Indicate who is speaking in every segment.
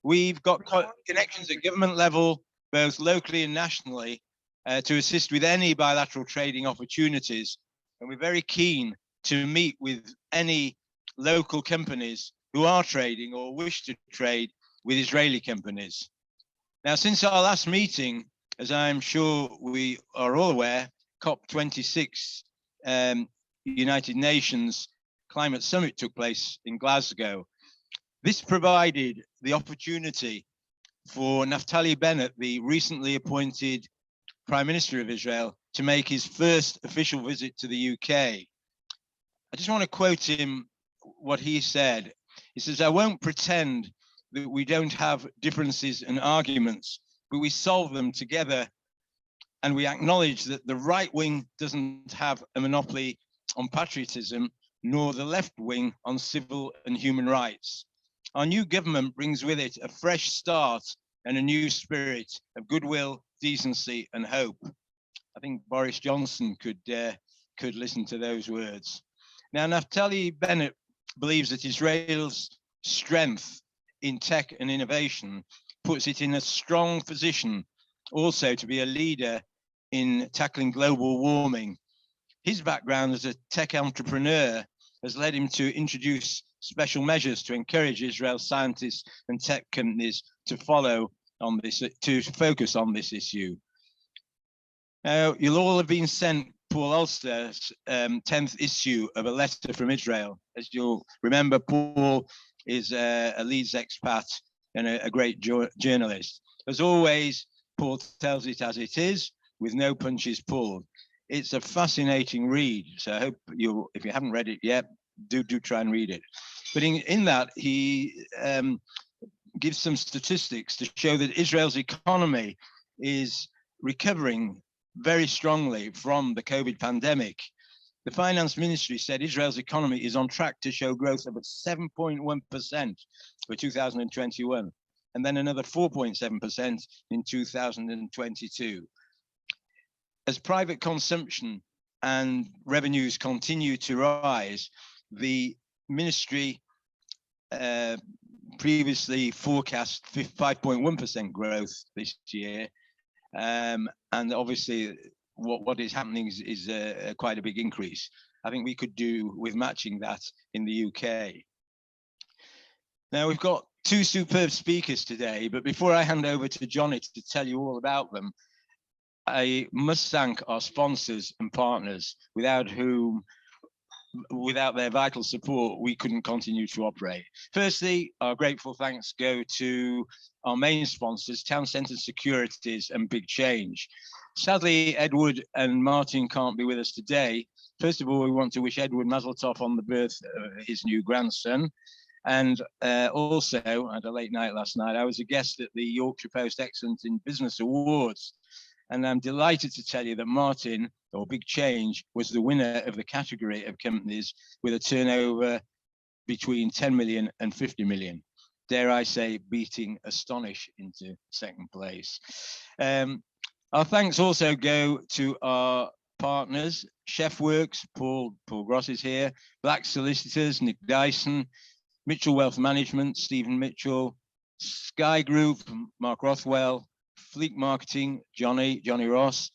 Speaker 1: We've got connections at government level, both locally and nationally, to assist with any bilateral trading opportunities. And we're very keen to meet with any local companies who are trading or wish to trade with Israeli companies. Now, since our last meeting, as I'm sure we are all aware, COP26, United Nations Climate Summit took place in Glasgow. This provided the opportunity for Naftali Bennett, the recently appointed Prime Minister of Israel, to make his first official visit to the UK. I just want to quote him what he said. He says, "I won't pretend that we don't have differences and arguments, but we solve them together, and we acknowledge that the right wing doesn't have a monopoly on patriotism, nor the left wing on civil and human rights. Our new government brings with it a fresh start and a new spirit of goodwill, decency, and hope." I think Boris Johnson could listen to those words. Now, Naftali Bennett believes that Israel's strength in tech and innovation puts it in a strong position also to be a leader in tackling global warming. His background as a tech entrepreneur has led him to introduce special measures to encourage Israel's scientists and tech companies to follow on this, to focus on this issue. Now, you'll all have been sent Paul Ulster's 10th issue of a letter from Israel. As you'll remember, Paul is a Leeds expat and a great journalist. As always, Paul tells it as it is, with no punches pulled. It's a fascinating read, so I hope you, if you haven't read it yet, do try and read it. But in that, he gives some statistics to show that Israel's economy is recovering very strongly from the COVID pandemic. The finance ministry said Israel's economy is on track to show growth of 7.1% for 2021, and then another 4.7% in 2022. As private consumption and revenues continue to rise, the ministry previously forecast 5.1% growth this year. And obviously what is happening is quite a big increase. I think we could do with matching that in the UK. Now, we've got two superb speakers today, but before I hand over to Jonny to tell you all about them, I must thank our sponsors and partners, without their vital support, we couldn't continue to operate. Firstly, our grateful thanks go to our main sponsors, Town Centre Securities and Big Change. Sadly, Edward and Martin can't be with us today. First of all, we want to wish Edward Mazel Tov on the birth of his new grandson. And also, at a late night last night, I was a guest at the Yorkshire Post Excellence in Business Awards. And I'm delighted to tell you that Martin, or Big Change, was the winner of the category of companies with a turnover between 10 million and 50 million. Dare I say, beating Astonish into second place. Our thanks also go to our partners, Chefworks, Paul Gross is here, Black Solicitors, Nick Dyson, Mitchell Wealth Management, Stephen Mitchell, Sky Group, Mark Rothwell, Fleek Marketing, Jonny Ross,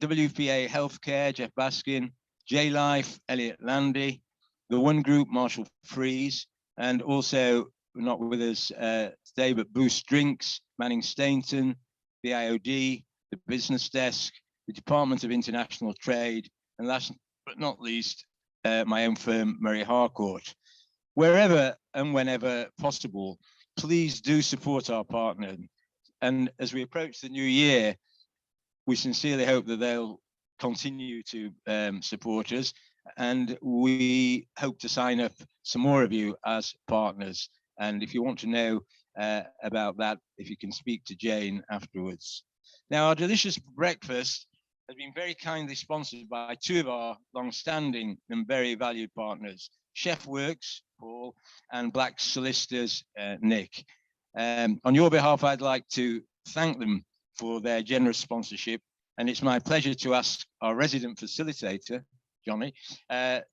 Speaker 1: WPA Healthcare, Jeff Baskin, J-Life, Elliot Landy, the One Group, Marshall Freeze, and also not with us today, but Boost Drinks, Manning Stainton, the IOD, the Business Desk, the Department of International Trade, and last but not least, my own firm, Murray Harcourt. Wherever and whenever possible, please do support our partner. And as we approach the new year, we sincerely hope that they'll continue to support us. And we hope to sign up some more of you as partners. And if you want to know about that, if you can speak to Jane afterwards. Now, our delicious breakfast has been very kindly sponsored by two of our long-standing and very valued partners, Chefworks, Paul, and Black Solicitors, Nick. On your behalf, I'd like to thank them for their generous sponsorship, and it's my pleasure to ask our resident facilitator, Jonny,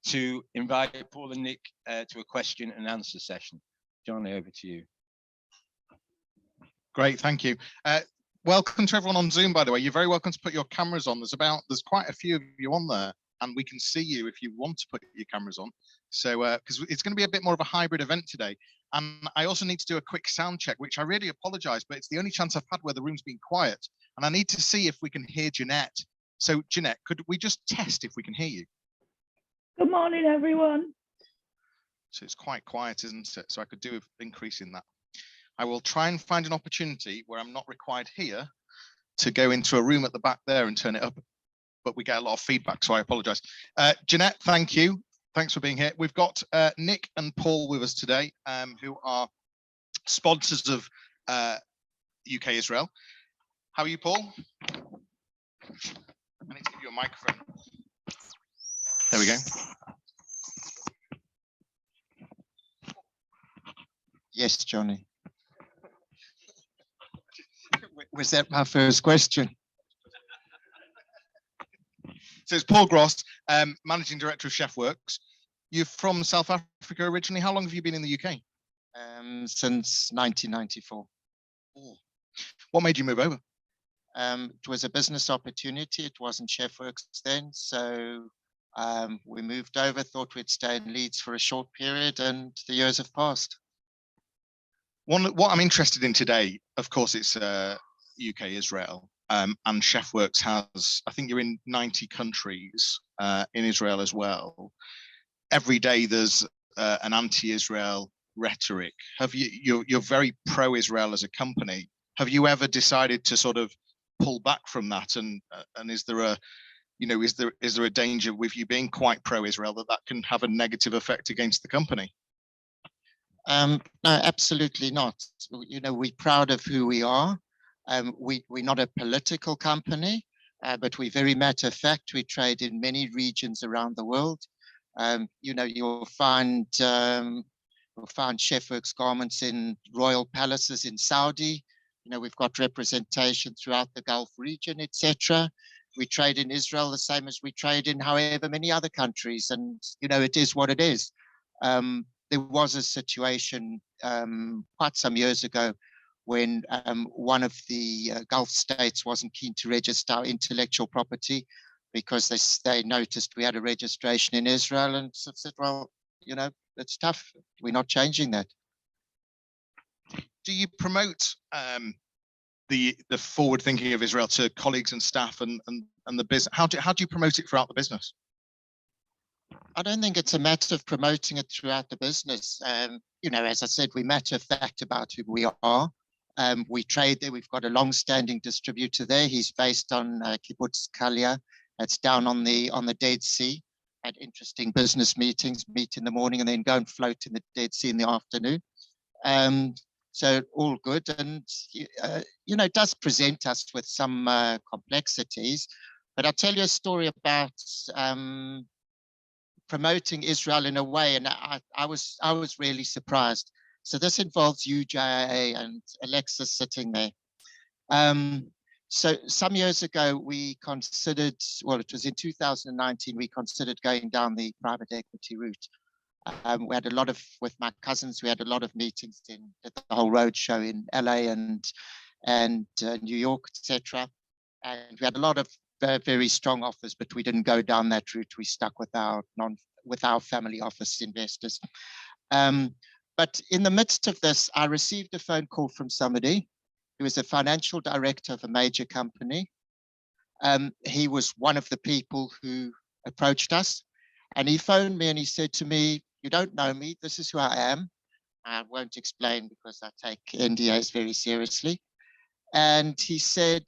Speaker 1: to invite Paul and Nick to a question and answer session. Jonny, over to you.
Speaker 2: Great, thank you. Welcome to everyone on Zoom, by the way. You're very welcome to put your cameras on. There's quite a few of you on there, and we can see you if you want to put your cameras on. So, because it's going to be a bit more of a hybrid event today. And I also need to do a quick sound check, which I really apologize, but it's the only chance I've had where the room's been quiet. And I need to see if we can hear Jeanette. So, Jeanette, could we just test if we can hear you?
Speaker 3: Good morning, everyone.
Speaker 2: So it's quite quiet, isn't it? So I could do with increasing that. I will try and find an opportunity where I'm not required here to go into a room at the back there and turn it up, but we get a lot of feedback, so I apologize. Jeanette, thank you. Thanks for being here. We've got Nick and Paul with us today, who are sponsors of UK Israel. How are you, Paul? I need to give you a microphone. There we go.
Speaker 4: Yes, Johnny. Was that my first question?
Speaker 2: So it's Paul Gross, Managing Director of Chefworks. You're from South Africa originally. How long have you been in the UK?
Speaker 4: Since 1994.
Speaker 2: Oh. What made you move over?
Speaker 4: It was a business opportunity. It wasn't Chefworks then. So we moved over, thought we'd stay in Leeds for a short period, and the years have passed.
Speaker 2: What I'm interested in today, of course, it's UK Israel, and Chefworks has, I think you're in 90 countries in Israel as well. Every day there's an anti-Israel rhetoric. You're very pro-Israel as a company. Have you ever decided to sort of pull back from that? And is there a, is there a danger with you being quite pro-Israel that can have a negative effect against the company?
Speaker 4: No, absolutely not. We're proud of who we are. We're not a political company, but we're very matter of fact. We trade in many regions around the world. You'll find Chefworks garments in royal palaces in Saudi. We've got representation throughout the Gulf region, etc. We trade in Israel the same as we trade in however many other countries, and it is what it is. There was a situation quite some years ago when one of the Gulf states wasn't keen to register our intellectual property because they noticed we had a registration in Israel, and said, well, it's tough. We're not changing that.
Speaker 2: Do you promote the forward thinking of Israel to colleagues and staff and the business? How do you promote it throughout the business?
Speaker 4: I don't think it's a matter of promoting it throughout the business. As I said, we matter of fact about who we are. We trade there. We've got a long-standing distributor there. He's based on Kibbutz Kalia. It's down on the Dead Sea. Had interesting business meetings, meet in the morning and then go and float in the Dead Sea in the afternoon. So all good. And, it does present us with some complexities. But I'll tell you a story about promoting Israel in a way, and I was really surprised. So this involves UJA and Alexis sitting there. So some years ago, we considered, well, it was in 2019, we considered going down the private equity route. We had a lot of, with my cousins, we had a lot of meetings at the whole roadshow in LA and New York, etc. And we had a lot of very strong offers, but we didn't go down that route. We stuck with our family office investors. But in the midst of this, I received a phone call from somebody who was a financial director of a major company. He was one of the people who approached us, and he phoned me and he said to me, "You don't know me. This is who I am. I won't explain because I take NDAs very seriously." And he said,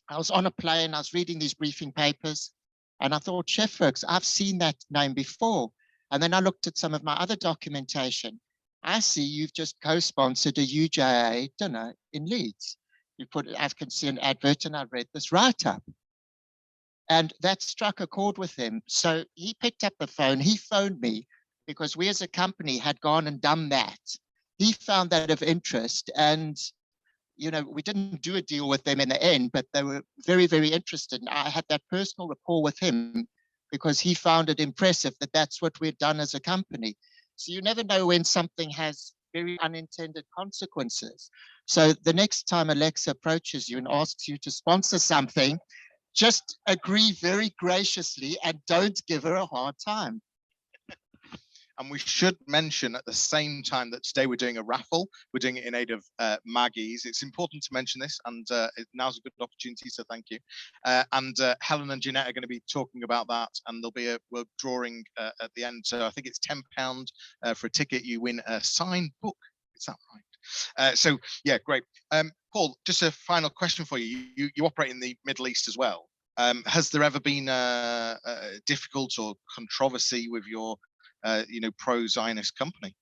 Speaker 4: I was on a plane, I was reading these briefing papers, and I thought, Chefworks, I've seen that name before. And then I looked at some of my other documentation. I see you've just co-sponsored a UJA dinner in Leeds. I can see an advert and I read this write-up. And that struck a chord with him. So he picked up the phone, he phoned me because we as a company had gone and done that. He found that of interest, and we didn't do a deal with them in the end, but they were very, very interested. And I had that personal rapport with him because he found it impressive that that's what we'd done as a company. So you never know when something has very unintended consequences. So the next time Alexa approaches you and asks you to sponsor something, just agree very graciously and don't give her a hard time.
Speaker 2: And we should mention at the same time that today we're doing a raffle. We're doing it in aid of Maggie's. It's important to mention this, and now's a good opportunity, so thank you. And Helen and Jeanette are going to be talking about that, and there'll be we're drawing at the end. So I think it's £10 for a ticket. You win a signed book. Is that right? So yeah, great. Paul, just a final question for you. You operate in the Middle East as well. Has there ever been a difficult or controversy with your pro-Zionist company?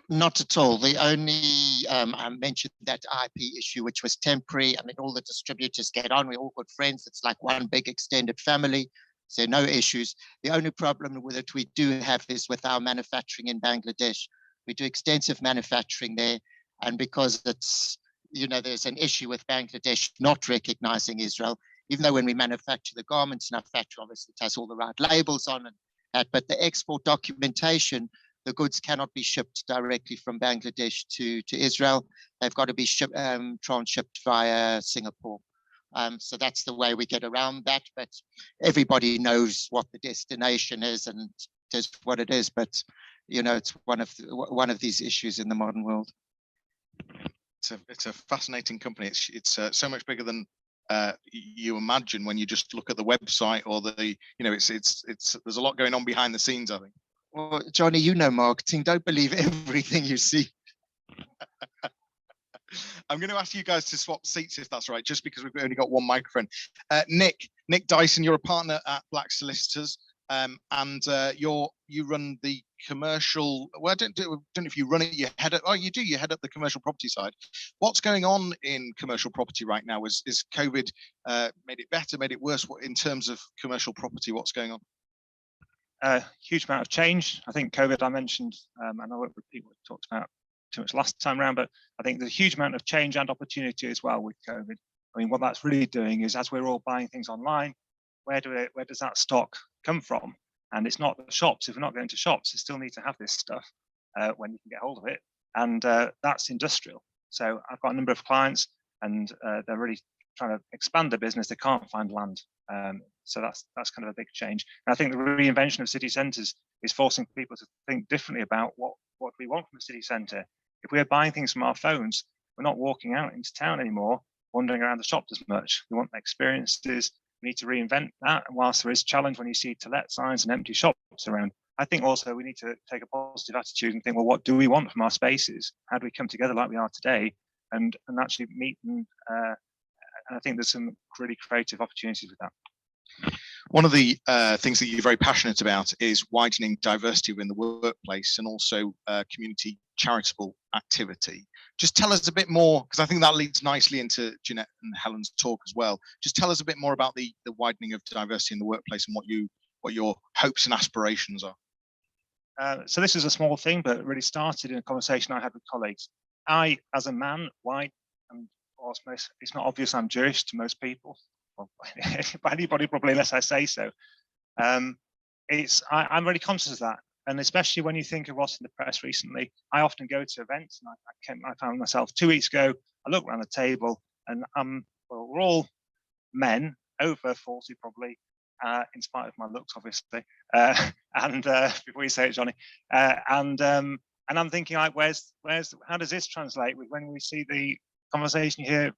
Speaker 4: Not at all. The only, I mentioned that IP issue, which was temporary. I mean, all the distributors get on. We're all good friends. It's like one big extended family. So no issues. The only problem with it we do have is with our manufacturing in Bangladesh. We do extensive manufacturing there. And because it's, there's an issue with Bangladesh not recognizing Israel, even though when we manufacture the garments in our factory, obviously it has all the right labels on and but the export documentation, the goods cannot be shipped directly from Bangladesh to Israel. They've got to be transshipped via Singapore. So that's the way we get around that. But everybody knows what the destination is and it is what it is. But it's one of these issues in the modern world.
Speaker 2: It's a fascinating company. It's so much bigger than you imagine when you just look at the website or it's there's a lot going on behind the scenes, I think.
Speaker 4: Well, Jonny, marketing, don't believe everything you see.
Speaker 2: I'm going to ask you guys to swap seats if that's right, just because we've only got one microphone. Nick Dyson, you're a partner at Black Solicitors, and you run the commercial. Well, I don't know if you run it. You head up. Oh, you do. You head up the commercial property side. What's going on in commercial property right now? Is COVID made it better, made it worse? What in terms of commercial property? What's going on?
Speaker 5: Huge amount of change. I think COVID, I mentioned, and I won't repeat what we talked about too much last time around, but I think there's a huge amount of change and opportunity as well with COVID. I mean, what that's really doing is, as we're all buying things online, where does that stock come from? And it's not the shops. If we're not going to shops, you still need to have this stuff when you can get hold of it. And that's industrial. So I've got a number of clients, and they're really trying to expand their business. They can't find land. So that's kind of a big change. And I think the reinvention of city centres is forcing people to think differently about what we want from a city centre. If we're buying things from our phones, we're not walking out into town anymore, wandering around the shops as much. We want the experiences. We need to reinvent that. And whilst there is challenge when you see to let signs and empty shops around, I think also we need to take a positive attitude and think, well, what do we want from our spaces? How do we come together like we are today and actually meet? And I think there's some really creative opportunities with that.
Speaker 2: One of the things that you're very passionate about is widening diversity within the workplace and also community charitable activity. Just tell us a bit more, because I think that leads nicely into Jeanette and Helen's talk as well. Just tell us a bit more about the widening of diversity in the workplace and what your hopes and aspirations are.
Speaker 5: So this is a small thing, but it really started in a conversation I had with colleagues. I, as a man, white, and it's not obvious I'm Jewish to most people, or by anybody probably, unless I say so. I'm really conscious of that. And especially when you think of what's in the press recently, I often go to events, and I found myself 2 weeks ago, I look around the table, and we're all men, over 40 probably, in spite of my looks, obviously. And before you say it, Jonny, and I'm thinking, like, how does this translate with when we see the conversation here,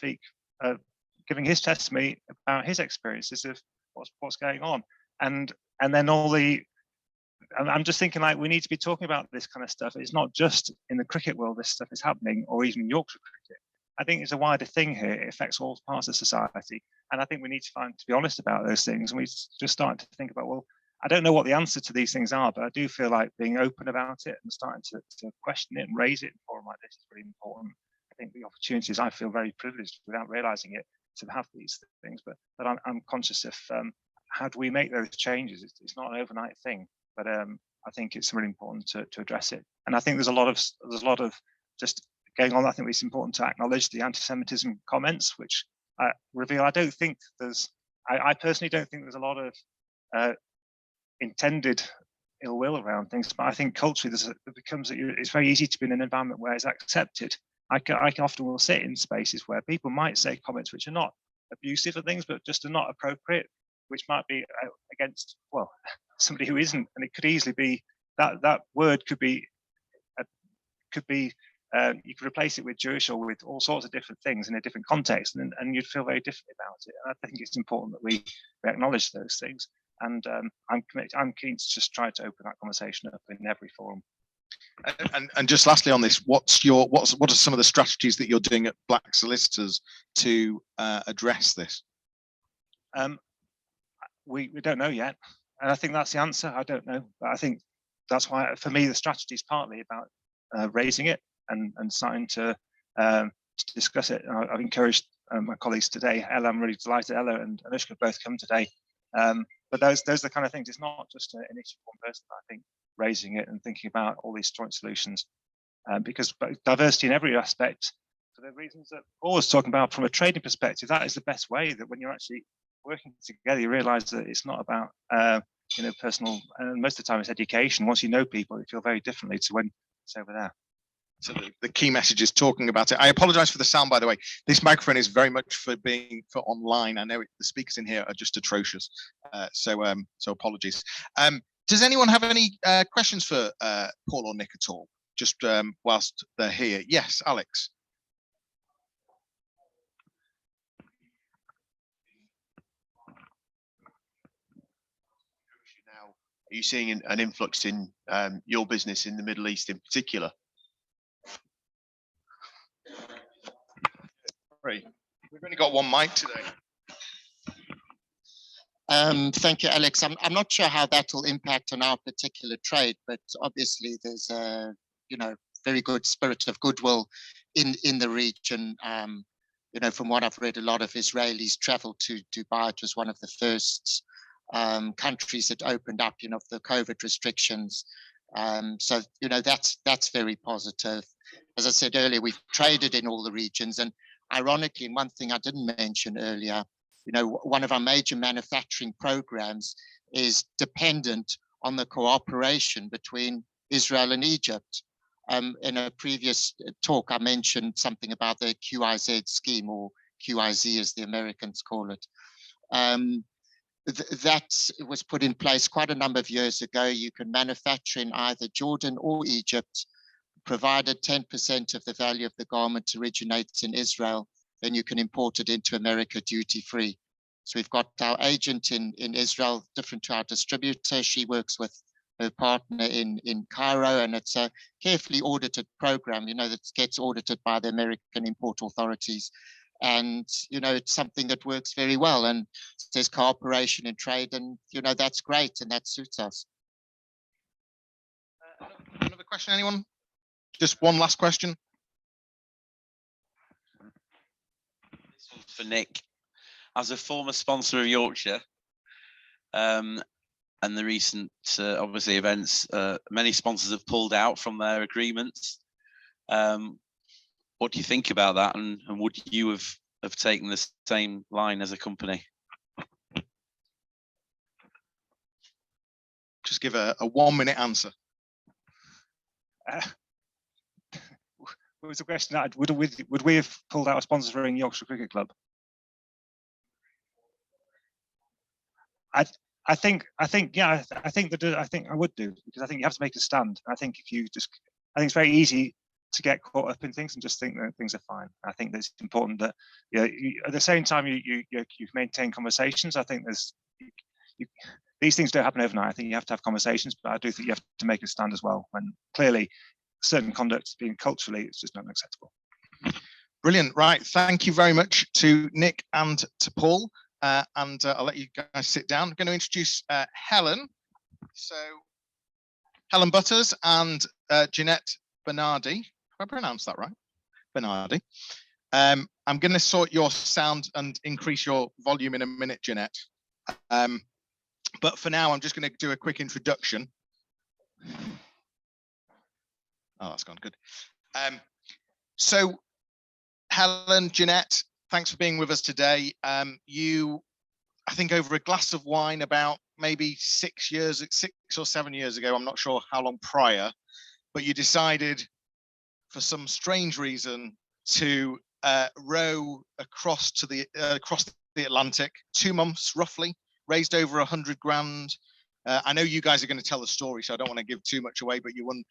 Speaker 5: Fleek giving his testimony about his experiences of what's going on, and then I'm just thinking, like, we need to be talking about this kind of stuff. It's not just in the cricket world this stuff is happening, or even in Yorkshire cricket. I think it's a wider thing here. It affects all parts of society, and I think we need to be honest about those things. And we just started to think about, well, I don't know what the answer to these things are, but I do feel like being open about it and starting to question it and raise it in a forum like this is really important. I think the opportunities, I feel very privileged without realizing it to have these things, but I'm conscious of how do we make those changes. It's not an overnight thing, but I think it's really important to address it. And I think there's a lot of just going on. I think it's important to acknowledge the anti-Semitism comments, which reveal. I personally don't think there's a lot of intended ill will around things. But I think culturally, it's very easy to be in an environment where it's accepted. I can often will sit in spaces where people might say comments which are not abusive of things, but just are not appropriate, which might be against, well, somebody who isn't, and it could easily be that word could be you could replace it with Jewish or with all sorts of different things in a different context, and you'd feel very differently about it. And I think it's important that we acknowledge those things. And I'm keen to just try to open that conversation up in every forum.
Speaker 2: And just lastly on this, what are some of the strategies that you're doing at Black Solicitors to address this?
Speaker 5: We don't know yet, and I think that's the answer. I don't know, but I think that's why, for me, the strategy is partly about raising it and starting to discuss it. I've encouraged my colleagues today. Ella, I'm really delighted Ella and Anushka both come today. But those are the kind of things. It's not just an issue for one person. I think raising it and thinking about all these joint solutions, because diversity in every aspect, for the reasons that Paul was talking about from a trading perspective, that is the best way. That when you're actually working together, you realise that it's not about personal. And most of the time, it's education. Once you know people, you feel very differently to when it's over there.
Speaker 2: So the key message is talking about it. I apologize for the sound, by the way. This microphone is very much for online. I know the speakers in here are just atrocious. So apologies. Does anyone have any questions for Paul or Nick at all? Just whilst they're here. Yes, Alex.
Speaker 6: Now, are you seeing an influx in your business in the Middle East in particular?
Speaker 2: We've only got one mic today.
Speaker 4: Thank you, Alex. I'm not sure how that will impact on our particular trade, but obviously there's a very good spirit of goodwill in the region. From what I've read, a lot of Israelis travel to Dubai. It was one of the first countries that opened up, the COVID restrictions. So that's very positive. As I said earlier, we've traded in all the regions, and ironically, and one thing I didn't mention earlier, one of our major manufacturing programs is dependent on the cooperation between Israel and Egypt. In a previous talk, I mentioned something about the QIZ scheme, or QIZ as the Americans call it. That was put in place quite a number of years ago. You can manufacture in either Jordan or Egypt, provided 10% of the value of the garment originates in Israel, then you can import it into America duty-free. So we've got our agent in Israel, different to our distributor. She works with her partner in Cairo, and it's a carefully audited program, that gets audited by the American import authorities. And, it's something that works very well, and there's cooperation in trade, and, that's great, and that suits us.
Speaker 2: Another question, anyone? Just one last question.
Speaker 7: This one's for Nick. As a former sponsor of Yorkshire and the recent, obviously, events, many sponsors have pulled out from their agreements. What do you think about that? And would you have taken the same line as a company?
Speaker 2: Just give a 1-minute answer.
Speaker 5: What was the question? Would we have pulled out a sponsoring Yorkshire Cricket Club? I think I would do, because I think you have to make a stand. I think I think it's very easy to get caught up in things and just think that things are fine. I think that it's important that at the same time you maintain conversations. I think these things don't happen overnight. I think you have to have conversations, but I do think you have to make a stand as well. When clearly certain conduct being culturally, it's just not acceptable.
Speaker 2: Brilliant. Right. Thank you very much to Nick and to Paul. And I'll let you guys sit down. I'm going to introduce Helen. So Helen Butters and JANETTE BENADDI. Have I pronounced that right? BENADDI. I'm going to sort your sound and increase your volume in a minute, JANETTE. But for now, I'm just going to do a quick introduction. Oh, that's gone good. So Helen, JANETTE, thanks for being with us today. I think over a glass of wine about maybe 6 or 7 years ago, I'm not sure how long prior, but you decided for some strange reason to row across the Atlantic, 2 months roughly, raised over 100 grand. I know you guys are going to tell the story, so I don't want to give too much away, but you won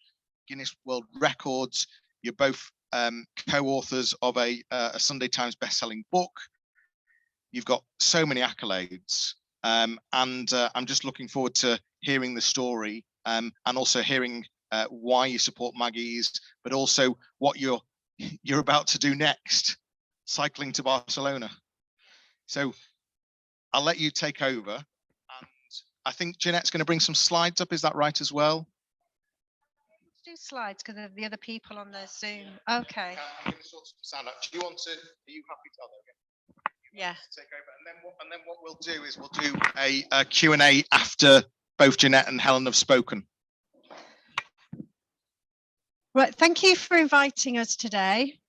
Speaker 2: Guinness World Records. You're both co-authors of a Sunday Times best-selling book. You've got so many accolades, and I'm just looking forward to hearing the story, and also hearing why you support Maggie's, but also what you're about to do next, cycling to Barcelona. So I'll let you take over, and I think Jeanette's going to bring some slides up. Is that right as well?
Speaker 8: Do slides because of the other people on the Zoom. Okay.
Speaker 2: I'm going to sort some sound out. Do you want to? Are you happy to?
Speaker 8: Yeah.
Speaker 2: Take over, and then what we'll do is we'll do a Q&A after both Jeanette and Helen have spoken.
Speaker 8: Right. Thank you for inviting us today.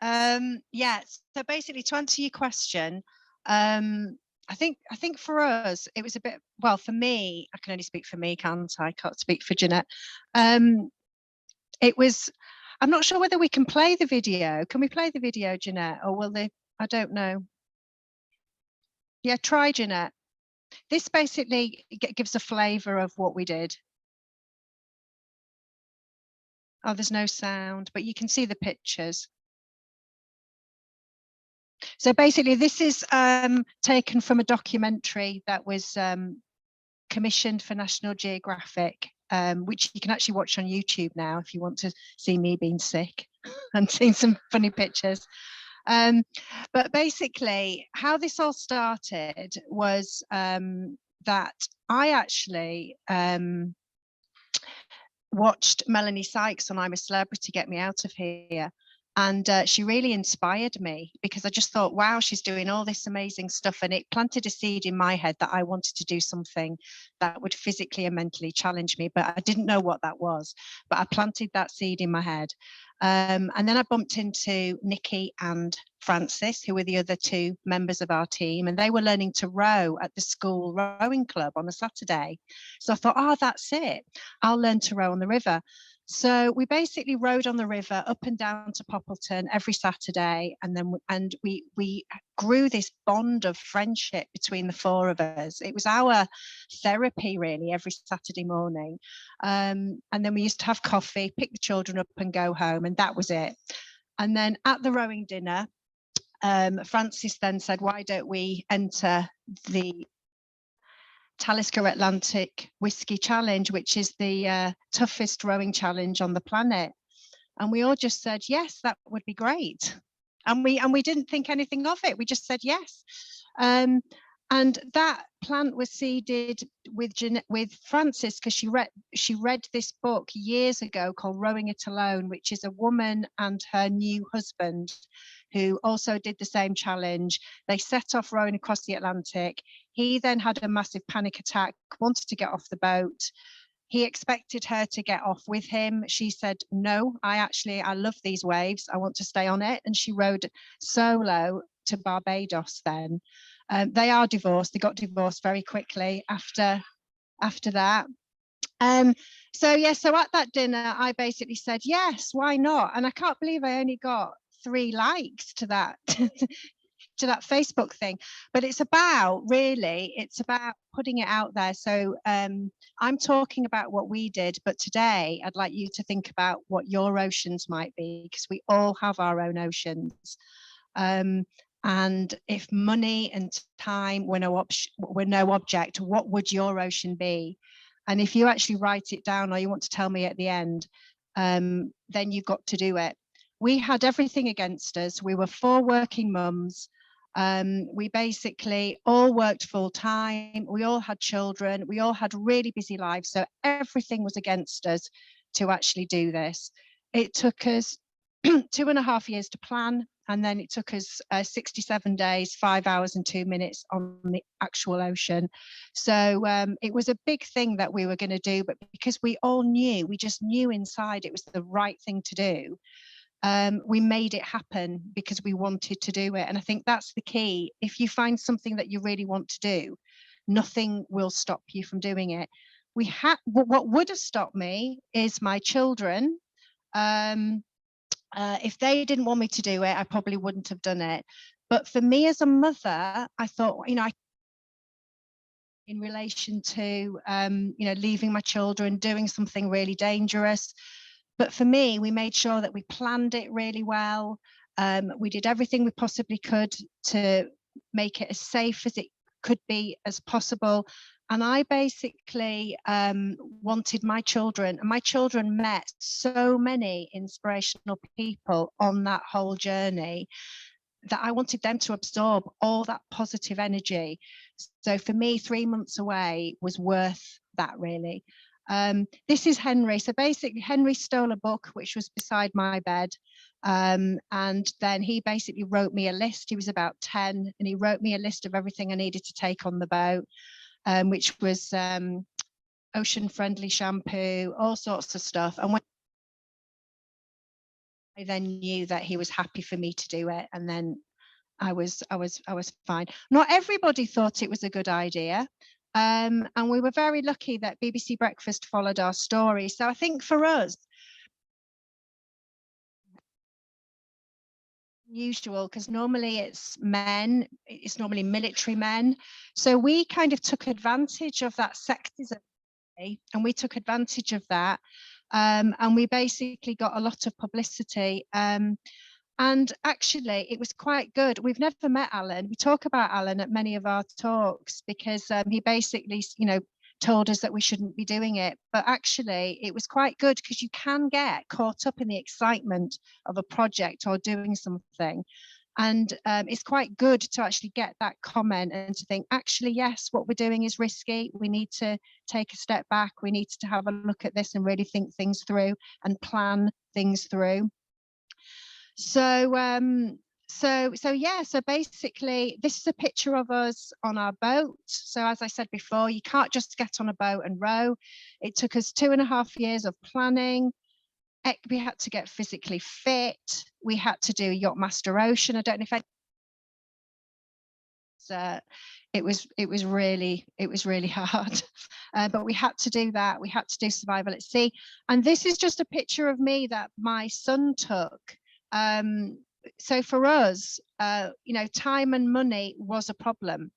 Speaker 8: Yeah. So basically, to answer your question, I think for us it was a bit, well, for me, I can only speak for me, can't I? Can't speak for Jeanette. It was, I'm not sure whether we can play the video. Can we play the video, Jeanette, or will they? I don't know. Yeah, try, Jeanette. This basically gives a flavour of what we did. Oh, there's no sound, but you can see the pictures. So basically, this is taken from a documentary that was commissioned for National Geographic, which you can actually watch on YouTube now if you want to see me being sick and seeing some funny pictures. But basically, how this all started was that I actually watched Melanie Sykes on I'm a Celebrity Get Me Out of Here. And she really inspired me because I just thought, wow, she's doing all this amazing stuff. And it planted a seed in my head that I wanted to do something that would physically and mentally challenge me. But I didn't know what that was. But I planted that seed in my head. And then I bumped into Nikki and Francis, who were the other two members of our team. And they were learning to row at the school rowing club on a Saturday. So I thought, oh, that's it. I'll learn to row on the river. So we basically rowed on the river up and down to Poppleton every Saturday, and then we grew this bond of friendship between the four of us. It was our therapy really every Saturday morning, and then we used to have coffee, pick the children up, and go home, and that was it. And then at the rowing dinner, Francis then said, "Why don't we enter the Talisker Atlantic Whiskey Challenge, which is the toughest rowing challenge on the planet?" And we all just said, yes, that would be great. And we didn't think anything of it. We just said yes. And that plant was seeded with Francis because she read this book years ago called Rowing It Alone, which is a woman and her new husband who also did the same challenge. They set off rowing across the Atlantic. He then had a massive panic attack, wanted to get off the boat. He expected her to get off with him. She said, no, I love these waves. I want to stay on it. And she rowed solo to Barbados then. They are divorced. They got divorced very quickly after that. So at that dinner, I basically said, yes, why not? And I can't believe I only got 3 likes to that to that Facebook thing, but it's about putting it out there. So I'm talking about what we did, but today I'd like you to think about what your oceans might be, because we all have our own oceans. And if money and time were no object, what would your ocean be? And if you actually write it down, or you want to tell me at the end, then you've got to do it. We had everything against us. We were 4 working mums. We basically all worked full time. We all had children. We all had really busy lives. So everything was against us to actually do this. It took us 2.5 years to plan. And then it took us 67 days, 5 hours and 2 minutes on the actual ocean. So it was a big thing that we were going to do, but because we all knew, we just knew inside it was the right thing to do. we made it happen because we wanted to do it. And I think that's the key. If you find something that you really want to do, nothing will stop you from doing it. What would have stopped me is my children. If they didn't want me to do it, I probably wouldn't have done it. But for me as a mother, I thought, in relation to, leaving my children, doing something really dangerous. But for me, we made sure that we planned it really well. We did everything we possibly could to make it as safe as it could be as possible. And I basically wanted my children, and my children met so many inspirational people on that whole journey, that I wanted them to absorb all that positive energy. So for me, 3 months away was worth that, really. This is Henry. So basically, Henry stole a book which was beside my bed. And then he basically wrote me a list. He was about 10, and he wrote me a list of everything I needed to take on the boat, which was ocean-friendly shampoo, all sorts of stuff. And when I then knew that he was happy for me to do it, and then I was fine. Not everybody thought it was a good idea, and we were very lucky that BBC Breakfast followed our story. So I think for us, usual, because normally it's men, it's normally military men. So we kind of took advantage of that sexism, and we took advantage of that. And we basically got a lot of publicity. And actually, it was quite good. We've never met Alan. We talk about Alan at many of our talks because he basically, told us that we shouldn't be doing it. But actually, it was quite good because you can get caught up in the excitement of a project or doing something. And it's quite good to actually get that comment and to think, actually, yes, what we're doing is risky. We need to take a step back. We need to have a look at this and really think things through and plan things through. So basically, this is a picture of us on our boat. So as I said before, you can't just get on a boat and row. It took us 2.5 years of planning. We had to get physically fit. We had to do Yachtmaster Ocean. I don't know if it was really hard, but we had to do that. We had to do survival at sea. And this is just a picture of me that my son took. So for us, time and money was a problem.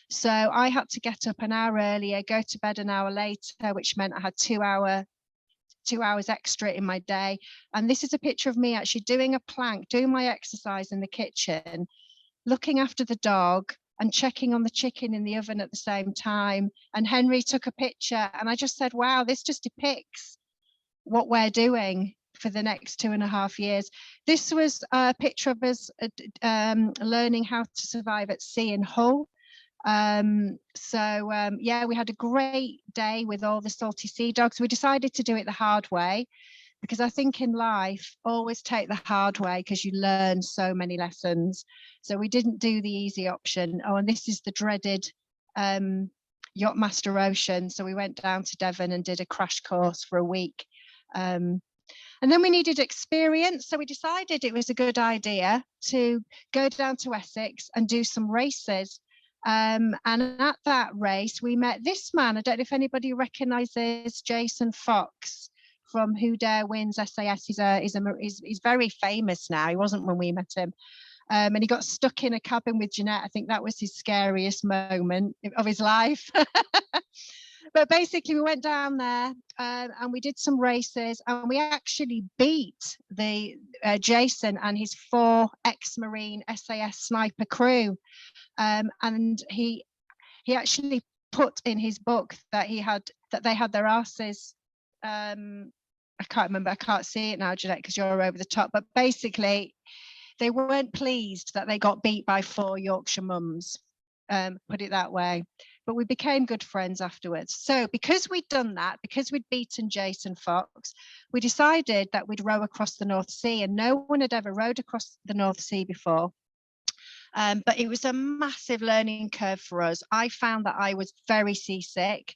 Speaker 8: So I had to get up an hour earlier, go to bed an hour later, which meant I had 2 hours extra in my day. And this is a picture of me actually doing a plank, doing my exercise in the kitchen, looking after the dog and checking on the chicken in the oven at the same time. And Henry took a picture, and I just said, wow, this just depicts what we're doing for the next 2.5 years. This was a picture of us learning how to survive at sea in Hull. Yeah, we had a great day with all the salty sea dogs. We decided to do it the hard way, because I think in life, always take the hard way because you learn so many lessons. So we didn't do the easy option. Oh, and this is the dreaded Yachtmaster Ocean. So we went down to Devon and did a crash course for a week. And then we needed experience. So we decided it was a good idea to go down to Essex and do some races. And at that race, we met this man. I don't know if anybody recognises Jason Fox from Who Dare Wins SAS. He's very famous now. He wasn't when we met him. And he got stuck in a cabin with JANETTE. I think that was his scariest moment of his life. But basically, we went down there and we did some races, and we actually beat the Jason and his 4 ex-Marine SAS sniper crew. And he actually put in his book that they had their asses. I can't remember. I can't see it now, JANETTE, because you're over the top. But basically, they weren't pleased that they got beat by 4 Yorkshire mums. Put it that way. But we became good friends afterwards. So because we'd done that, because we'd beaten Jason Fox, we decided that we'd row across the North Sea, and no one had ever rowed across the North Sea before. But it was a massive learning curve for us. I found that I was very seasick.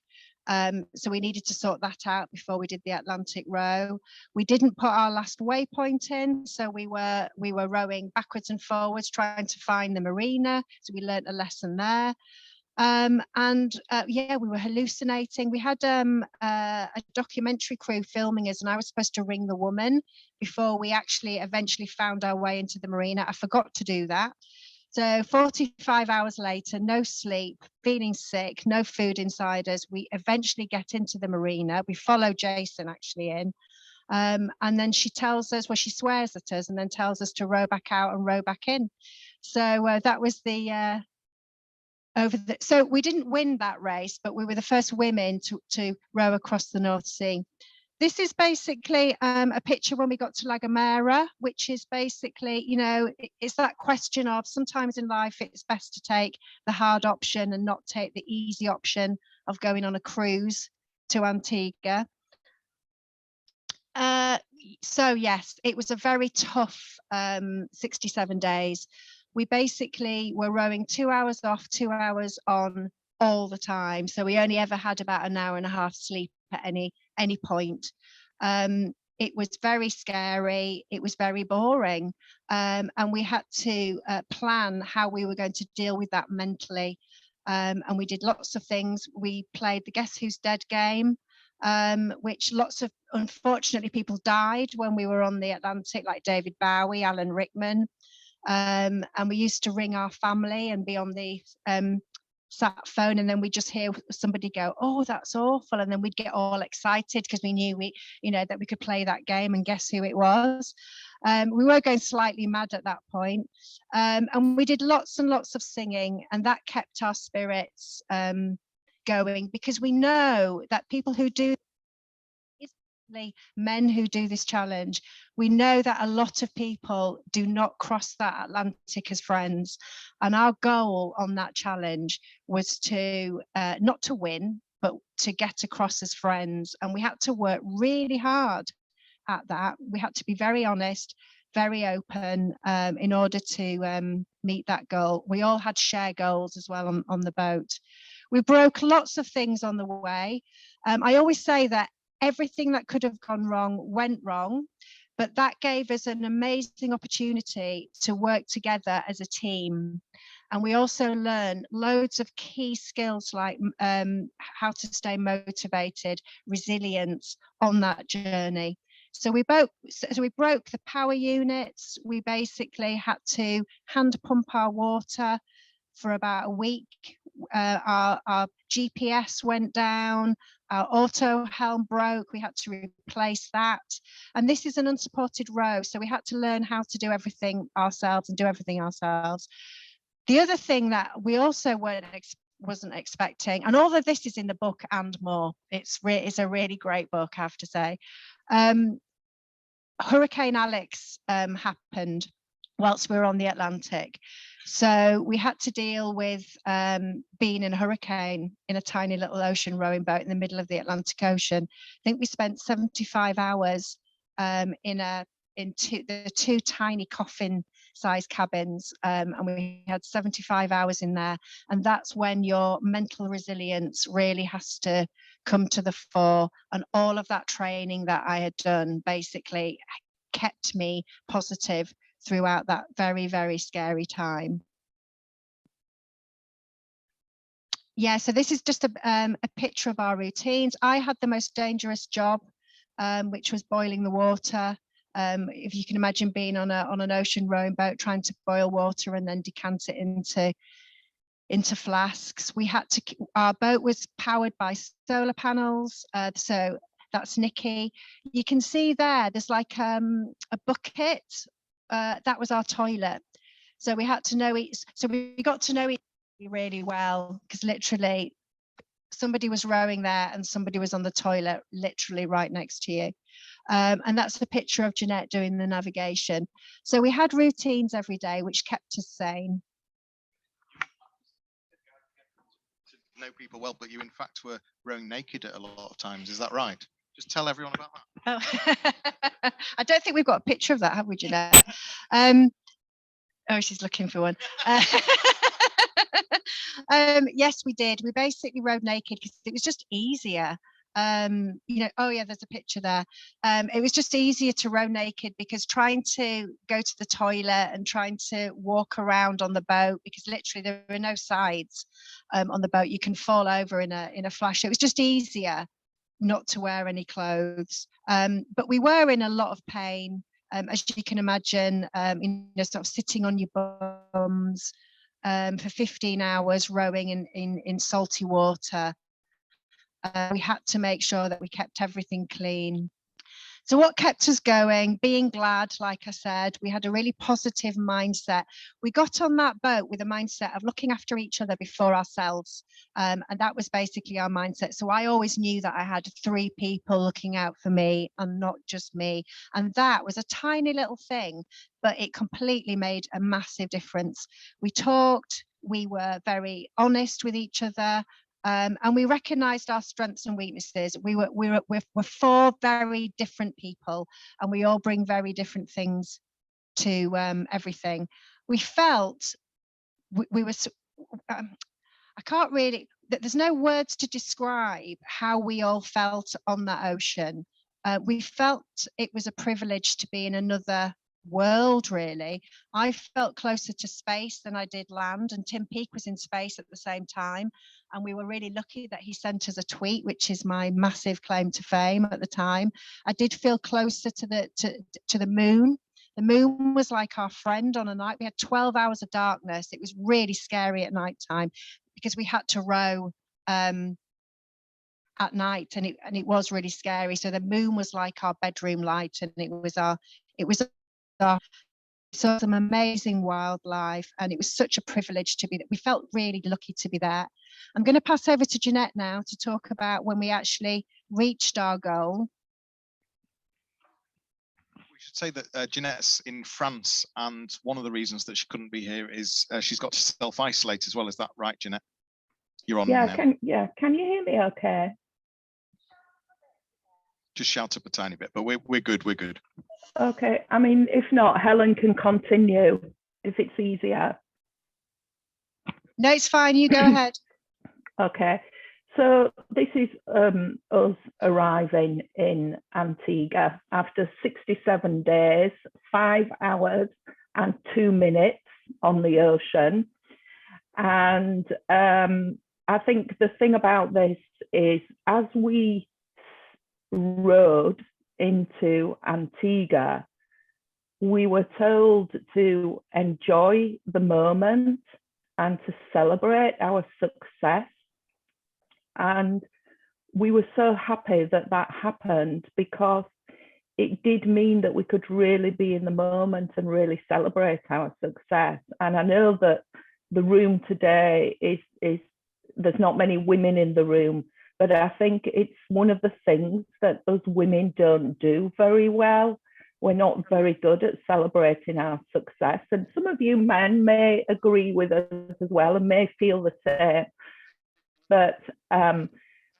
Speaker 8: So we needed to sort that out before we did the Atlantic row. We didn't put our last waypoint in, so we were rowing backwards and forwards trying to find the marina. So we learnt a lesson there. Yeah, we were hallucinating. We had a documentary crew filming us, and I was supposed to ring the woman before we actually eventually found our way into the marina. I forgot to do that. So 45 hours later, no sleep, feeling sick, no food inside us. We eventually get into the marina. We follow Jason actually in. And then she tells us, well, she swears at us and then tells us to row back out and row back in. So that was the so we didn't win that race, but we were the first women to row across the North Sea. This is basically a picture when we got to La Gomera, which is basically, you know, it's that question of sometimes in life it's best to take the hard option and not take the easy option of going on a cruise to Antigua. So yes, it was a very tough 67 days. We basically were rowing 2 hours off, 2 hours on all the time. So we only ever had about an hour and a half sleep at any point. It was very scary. It was very boring. And we had to plan how we were going to deal with that mentally. And we did lots of things. We played the Guess Who's Dead game, which unfortunately, people died when we were on the Atlantic, like David Bowie, Alan Rickman. And we used to ring our family and be on the sat phone, and then we just hear somebody go, "Oh, that's awful," and then we'd get all excited because we knew that we could play that game and guess who it was. We were going slightly mad at that point, and we did lots and lots of singing, and that kept our spirits going, because we know that people who do, especially men who do this challenge, we know that a lot of people do not cross that Atlantic as friends. And our goal on that challenge was to not to win, but to get across as friends. And we had to work really hard at that. We had to be very honest, very open in order to meet that goal. We all had shared goals as well on the boat. We broke lots of things on the way. I always say that everything that could have gone wrong went wrong, but that gave us an amazing opportunity to work together as a team. And we also learned loads of key skills like how to stay motivated, resilience on that journey. So we broke the power units. We basically had to hand pump our water for about a week. Our GPS went down, our auto helm broke, we had to replace that. And this is an unsupported row, so we had to learn how to do everything ourselves and do everything ourselves. The other thing that we also wasn't expecting, and all of this is in the book and more, it's a really great book, I have to say. Hurricane Alex happened whilst we were on the Atlantic. So we had to deal with being in a hurricane in a tiny little ocean rowing boat in the middle of the Atlantic Ocean. I think we spent 75 hours in the two tiny coffin-sized cabins, and we had 75 hours in there. And that's when your mental resilience really has to come to the fore. And all of that training that I had done basically kept me positive throughout that very, very scary time. Yeah, so this is just a picture of our routines. I had the most dangerous job, which was boiling the water. If you can imagine being on an ocean rowing boat, trying to boil water and then decant it into flasks. Our boat was powered by solar panels. So that's Nikki. You can see there's like a bucket. That was our toilet. So we had to know it. So we got to know it really well, because literally somebody was rowing there and somebody was on the toilet literally right next to you. And that's a picture of Jeanette doing the navigation. So we had routines every day which kept us sane.
Speaker 2: To know people well, but you in fact were rowing naked at a lot of times, is that right? Just tell everyone about that.
Speaker 8: Oh. I don't think we've got a picture of that, have we, Jeanette? Oh, she's looking for one. Yes, we did. We basically rode naked because it was just easier. Oh yeah, there's a picture there. It was just easier to row naked because trying to go to the toilet and trying to walk around on the boat, because literally there are no sides on the boat, you can fall over in a flash. It was just easier not to wear any clothes, but we were in a lot of pain, as you can imagine, sort of sitting on your bums for 15 hours rowing in salty water. We had to make sure that we kept everything clean. So what kept us going? Being glad, like I said, we had a really positive mindset. We got on that boat with a mindset of looking after each other before ourselves. And that was basically our mindset. So I always knew that I had 3 people looking out for me and not just me. And that was a tiny little thing, but it completely made a massive difference. We talked, we were very honest with each other. And we recognized our strengths and weaknesses. We're 4 very different people, and we all bring very different things to everything. We felt we were. I can't really. There's no words to describe how we all felt on that ocean. We felt it was a privilege to be in another world, really. I felt closer to space than I did land, and Tim Peake was in space at the same time, and we were really lucky that he sent us a tweet, which is my massive claim to fame at the time. I did feel closer to the moon. The moon was like our friend on a night. We had 12 hours of darkness. It was really scary at night time because we had to row at night, and it was really scary. So the moon was like our bedroom light, and it was our saw some amazing wildlife, and it was such a privilege to be there. We felt really lucky to be there. I'm going to pass over to Jeanette now to talk about when we actually reached our goal.
Speaker 2: We should say that Jeanette's in France, and one of the reasons that she couldn't be here is she's got to self-isolate as well. Is that right, Jeanette? You're on now.
Speaker 3: Can you hear me okay?
Speaker 2: Just shout up a tiny bit, but we're good. We're good.
Speaker 3: Okay. I mean, if not, Helen can continue if it's easier.
Speaker 8: No, it's fine. You go ahead.
Speaker 3: Okay. So this is us arriving in Antigua after 67 days, 5 hours and 2 minutes on the ocean. And I think the thing about this is, as we rode into Antigua, we were told to enjoy the moment and to celebrate our success. And we were so happy that that happened, because it did mean that we could really be in the moment and really celebrate our success. And I know that the room today is there's not many women in the room, but I think it's one of the things that us women don't do very well. We're not very good at celebrating our success. And some of you men may agree with us as well and may feel the same. But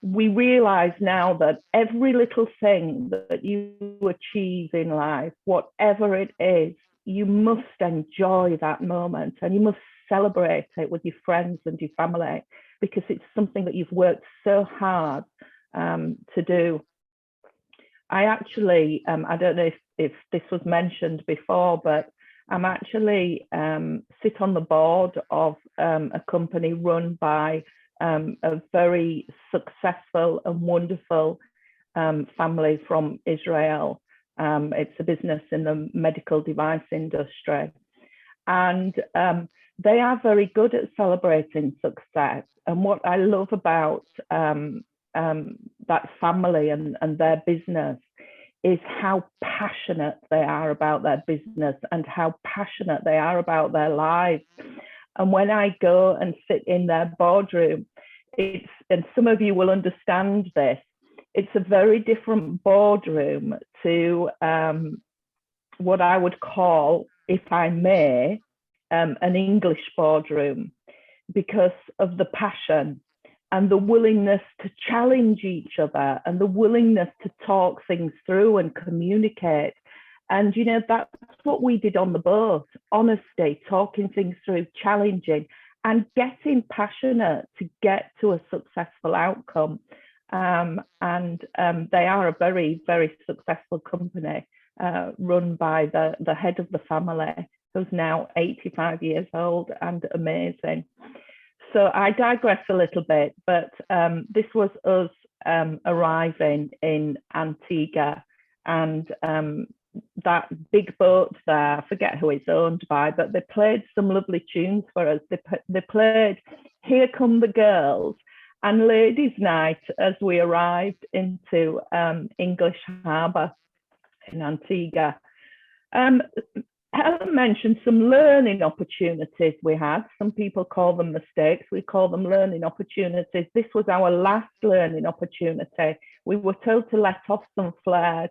Speaker 3: we realize now that every little thing that you achieve in life, whatever it is, you must enjoy that moment and you must celebrate it with your friends and your family, because it's something that you've worked so hard to do. I actually, I don't know if this was mentioned before, but I'm actually sit on the board of a company run by a very successful and wonderful family from Israel. It's a business in the medical device industry. And they are very good at celebrating success. And what I love about that family and their business is how passionate they are about their business and how passionate they are about their lives. And when I go and sit in their boardroom, and some of you will understand this, it's a very different boardroom to what I would call, if I may, an English boardroom, because of the passion and the willingness to challenge each other and the willingness to talk things through and communicate. And, you know, that's what we did on the boat. Honesty, talking things through, challenging, and getting passionate to get to a successful outcome. And they are a very, very successful company run by the head of the family, who's now 85 years old and amazing. So I digress a little bit, but this was us arriving in Antigua, and that big boat there, I forget who it's owned by, but they played some lovely tunes for us. They played Here Come the Girls and Ladies' Night as we arrived into English Harbour in Antigua. Helen mentioned some learning opportunities we had. Some people call them mistakes. We call them learning opportunities. This was our last learning opportunity. We were told to let off some flares.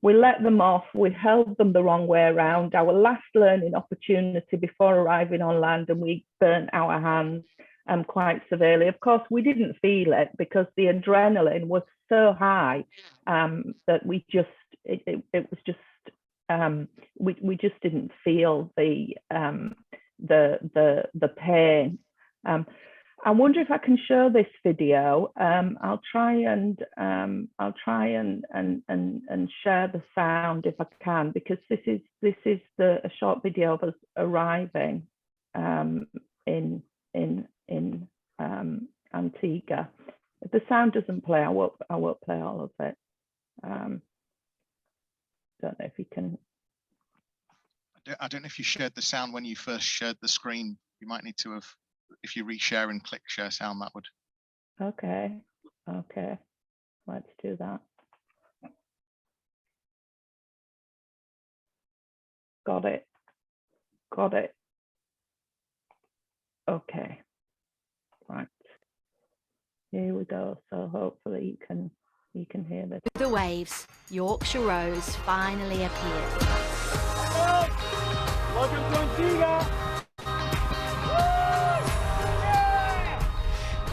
Speaker 3: We let them off. We held them the wrong way around. Our last learning opportunity before arriving on land, and we burnt our hands quite severely. Of course, we didn't feel it because the adrenaline was so high that we just, it was just, we just didn't feel the pain. I wonder if I can show this video. I'll try and share the sound if I can, because this is a short video of us arriving in Antigua. If the sound doesn't play, I won't play all of it. Don't know if you can.
Speaker 2: I don't know if you shared the sound when you first shared the screen. You might need to have, if you reshare and click share sound, that would.
Speaker 3: Okay, let's do that. Got it. Okay, right. Here we go. So hopefully you can hear this.
Speaker 9: The waves, Yorkshire Rose finally appeared.
Speaker 10: Welcome to Antigua.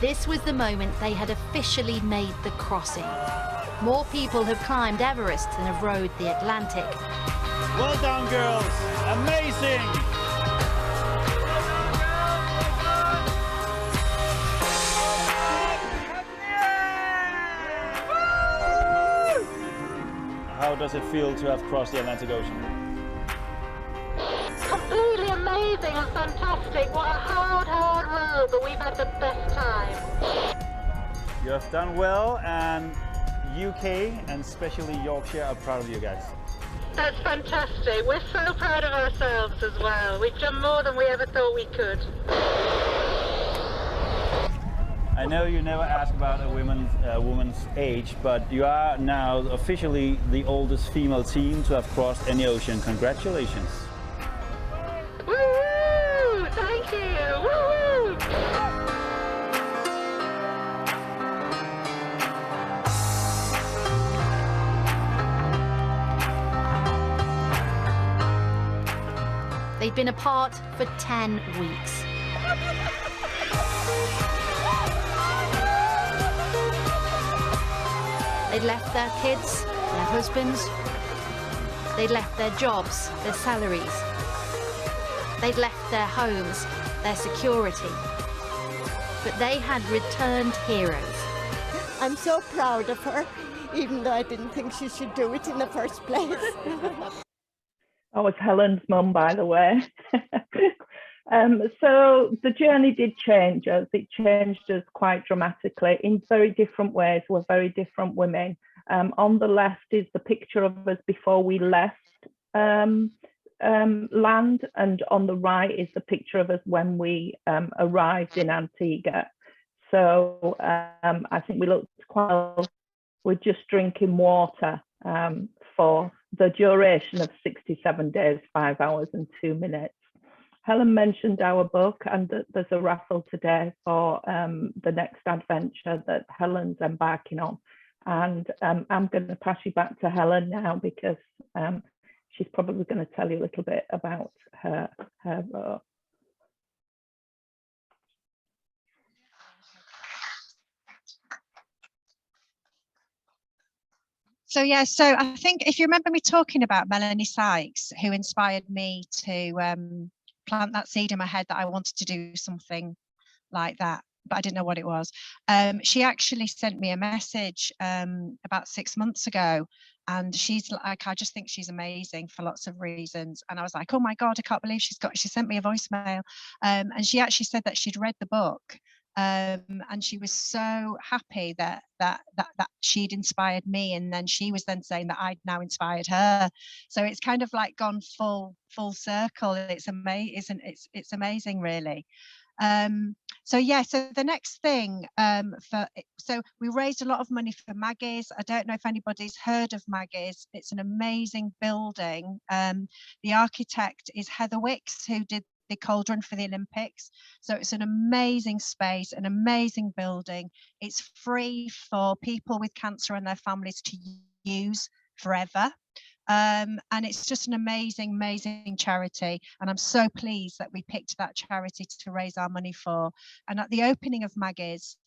Speaker 9: This was the moment they had officially made the crossing. More people have climbed Everest than have rowed the Atlantic.
Speaker 10: Well done, girls. Amazing. How does it feel to have crossed the Atlantic Ocean?
Speaker 11: Completely amazing and fantastic. What a hard road, but we've had the best time.
Speaker 10: You have done well, and UK and especially Yorkshire are proud of you guys.
Speaker 11: That's fantastic. We're so proud of ourselves as well. We've done more than we ever thought we could.
Speaker 10: I know you never ask about a woman's age, but you are now officially the oldest female team to have crossed any ocean. Congratulations.
Speaker 11: Woo! Thank you! Woo!
Speaker 9: They'd been apart for 10 weeks. They'd left their kids, their husbands. They'd left their jobs, their salaries. They'd left their homes, their security. But they had returned heroes.
Speaker 12: I'm so proud of her, even though I didn't think she should do it in the first place.
Speaker 3: I was Helen's mum, by the way. So the journey did change us. It changed us quite dramatically in very different ways. We're very different women. On the left is the picture of us before we left land, and on the right is the picture of us when we arrived in Antigua. So I think we looked quite well. We're just drinking water for the duration of 67 days, 5 hours and 2 minutes. Helen mentioned our book, and there's a raffle today for the next adventure that Helen's embarking on. And I'm going to pass you back to Helen now, because she's probably going to tell you a little bit about her book.
Speaker 8: So yeah, so I think if you remember me talking about Melanie Sykes, who inspired me to plant that seed in my head that I wanted to do something like that, but I didn't know what it was. She actually sent me a message about 6 months ago, and she's like, I just think she's amazing for lots of reasons. And I was like, oh my God, I can't believe she sent me a voicemail. And she actually said that she'd read the book. And she was so happy that she'd inspired me, and then she was then saying that I'd now inspired her. So it's kind of like gone full circle. It's amazing. It's amazing, really. So yeah, so the next thing, so we raised a lot of money for Maggie's. I don't know if anybody's heard of Maggie's. It's an amazing building. The architect is Heather Wicks, who did the cauldron for the Olympics. So it's an amazing space, an amazing building. It's free for people with cancer and their families to use forever. And it's just an amazing charity, and I'm so pleased that we picked that charity to raise our money for. And at the opening of Maggie's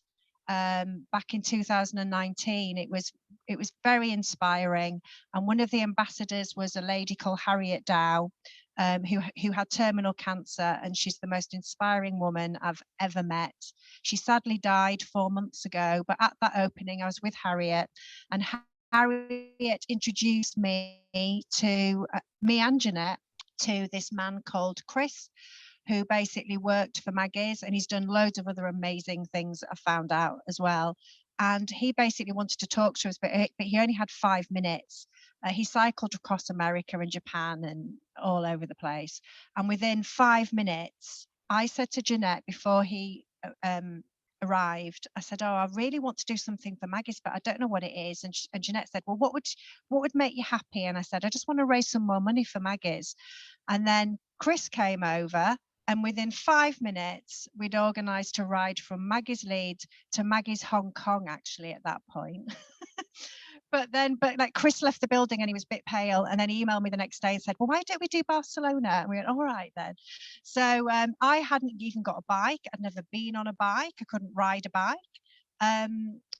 Speaker 8: back in 2019, it was very inspiring, and one of the ambassadors was a lady called Harriet Dow, who had terminal cancer, and she's the most inspiring woman I've ever met. She sadly died 4 months ago, but at that opening I was with Harriet, and Harriet introduced me and Jeanette to this man called Chris, who basically worked for Maggie's, and he's done loads of other amazing things that I found out as well. And he basically wanted to talk to us, but he only had 5 minutes. He cycled across America and Japan and all over the place. And within 5 minutes, I said to Jeanette before he arrived, I said, oh, I really want to do something for Maggie's, but I don't know what it is. And Jeanette said, well, what would make you happy? And I said, I just want to raise some more money for Maggie's. And then Chris came over, and within 5 minutes, we'd organised to ride from Maggie's Leeds to Maggie's Hong Kong, actually, at that point. But like Chris left the building and he was a bit pale, and then he emailed me the next day and said, well, why don't we do Barcelona? And we went, all right then. So I hadn't even got a bike. I'd never been on a bike. I couldn't ride a bike.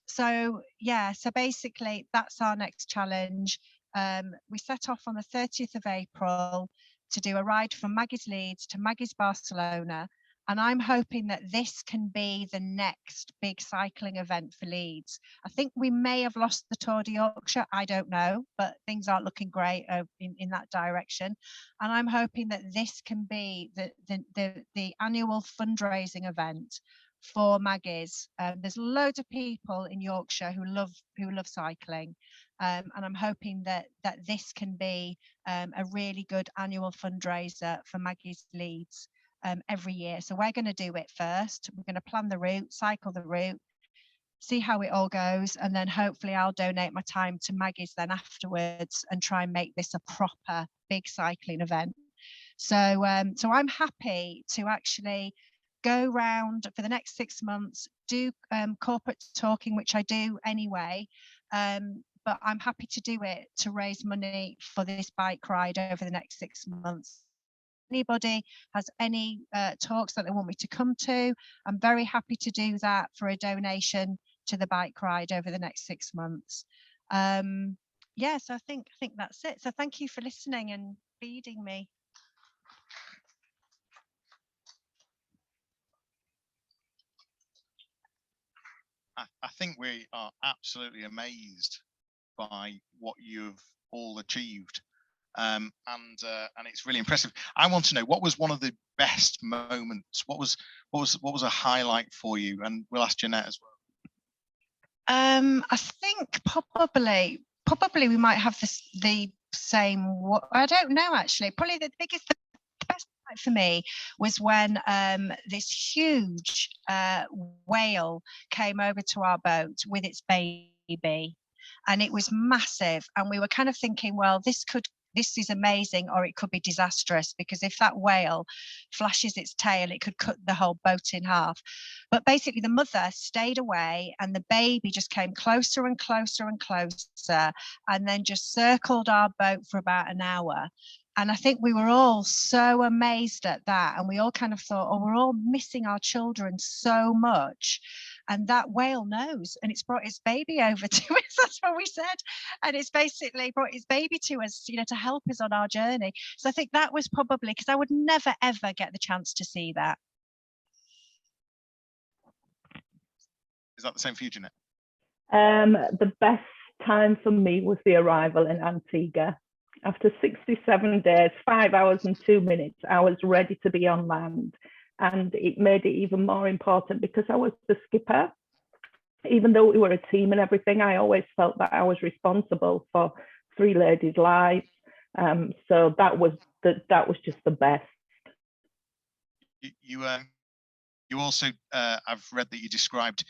Speaker 8: So yeah, so basically that's our next challenge. We set off on the 30th of April to do a ride from Maggie's Leeds to Maggie's Barcelona. And I'm hoping that this can be the next big cycling event for Leeds. I think we may have lost the Tour de Yorkshire, I don't know, but things aren't looking great in that direction. And I'm hoping that this can be the annual fundraising event for Maggie's. There's loads of people in Yorkshire who love cycling, and I'm hoping that this can be a really good annual fundraiser for Maggie's Leeds. Every year. So we're going to do it first. We're going to plan the route, cycle the route, see how it all goes, and then hopefully I'll donate my time to Maggie's then afterwards and try and make this a proper big cycling event. So so I'm happy to actually go round for the next 6 months, do corporate talking, which I do anyway, but I'm happy to do it to raise money for this bike ride over the next 6 months. Anybody has any talks that they want me to come to, I'm very happy to do that for a donation to the bike ride over the next 6 months. Yeah, so I think that's it. So thank you for listening and feeding me.
Speaker 2: I think we are absolutely amazed by what you've all achieved. And it's really impressive. I want to know, what was one of the best moments? What was a highlight for you? And we'll ask Jeanette as
Speaker 8: well. I think probably we might have the same. I don't know actually. Probably the best highlight for me was when this huge whale came over to our boat with its baby, and it was massive. And we were kind of thinking, well, this is amazing, or it could be disastrous, because if that whale flashes its tail, it could cut the whole boat in half. But basically the mother stayed away, and the baby just came closer and closer and closer, and then just circled our boat for about an hour. And I think we were all so amazed at that, and we all kind of thought, oh, we're all missing our children so much. and that whale knows, and it's brought its baby over to us. That's what we said, and it's basically brought its baby to us, you know, to help us on our journey. So I think that was probably, because I would never ever get the chance to see that.
Speaker 2: Is that the same for you, Jeanette?
Speaker 3: The best time for me was the arrival in Antigua. After 67 days, 5 hours and 2 minutes, I was ready to be on land. And it made it even more important because I was the skipper. Even though we were a team and everything, I always felt that I was responsible for 3 ladies' lives. So that was just the best.
Speaker 2: You also, I've read that you described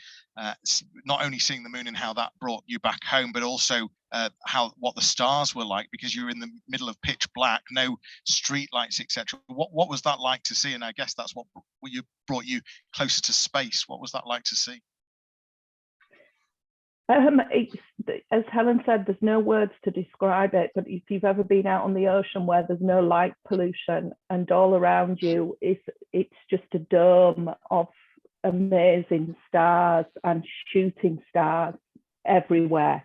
Speaker 2: not only seeing the moon and how that brought you back home, but also what the stars were like, because you were in the middle of pitch black, no street lights, etc. What was that like to see? And I guess that's what brought you closer to space. What was that like to see?
Speaker 3: As Helen said, there's no words to describe it, but if you've ever been out on the ocean where there's no light pollution and all around you it's just a dome of amazing stars and shooting stars everywhere,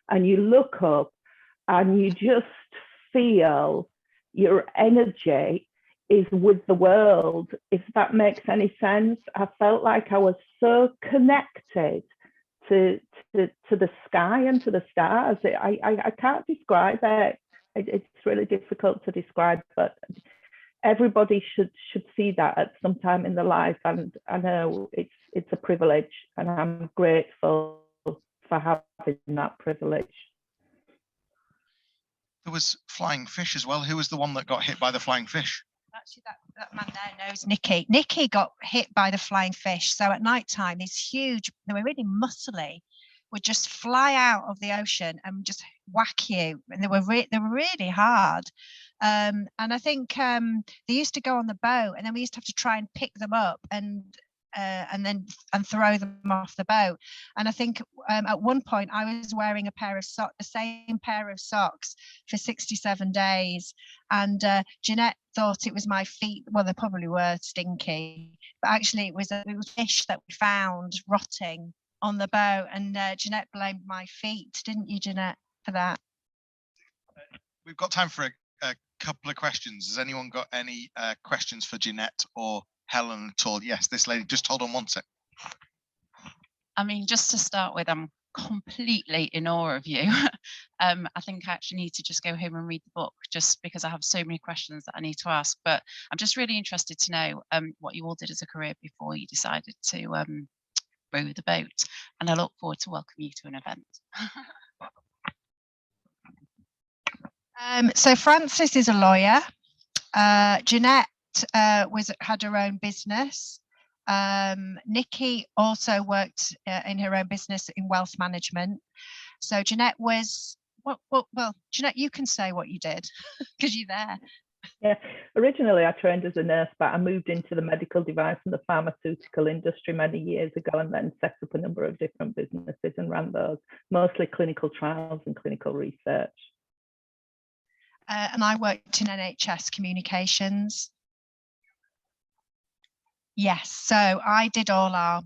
Speaker 3: and you look up and you just feel your energy is with the world, if that makes any sense. I felt like I was so connected to the sky and to the stars. I can't describe it. It's really difficult to describe, but everybody should see that at some time in their life. And I know it's a privilege, and I'm grateful for having that privilege.
Speaker 2: There was flying fish as well. Who was the one that got hit by the flying fish?
Speaker 8: Actually, that man there knows Nikki. Nikki got hit by the flying fish. So at night time, these huge, they were really muscly, would just fly out of the ocean and just whack you. And they were really hard. And I think they used to go on the boat, and then we used to have to try and pick them up and throw them off the boat. And I think at one point I was wearing a pair of socks, the same pair of socks, for 67 days. And Jeanette thought it was my feet. Well, they probably were stinky, but actually it was fish that we found rotting on the boat. And Jeanette blamed my feet, didn't you, Jeanette, for that?
Speaker 2: We've got time for a couple of questions. Has anyone got any questions for Jeanette or Helen at all? Yes, this lady, just hold on one sec.
Speaker 13: I mean, just to start with, I'm completely in awe of you. I think I actually need to just go home and read the book, just because I have so many questions that I need to ask. But I'm just really interested to know what you all did as a career before you decided to row the boat. And I look forward to welcoming you to an event.
Speaker 8: So Frances is a lawyer. Jeanette had her own business. Nikki also worked in her own business in wealth management. So Jeanette was, well, Jeanette, you can say what you did because you're there.
Speaker 3: Yeah, originally I trained as a nurse, but I moved into the medical device and the pharmaceutical industry many years ago, and then set up a number of different businesses and ran those, mostly clinical trials and clinical research.
Speaker 8: And I worked in NHS communications. Yes, so I did all our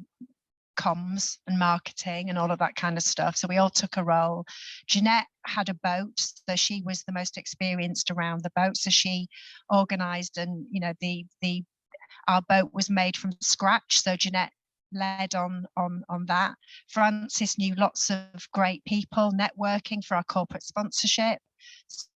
Speaker 8: comms and marketing and all of that kind of stuff. So we all took a role. Jeanette had a boat, so she was the most experienced around the boat. So she organised, and you know, our boat was made from scratch. So Jeanette led on that. Frances knew lots of great people, networking for our corporate sponsorship.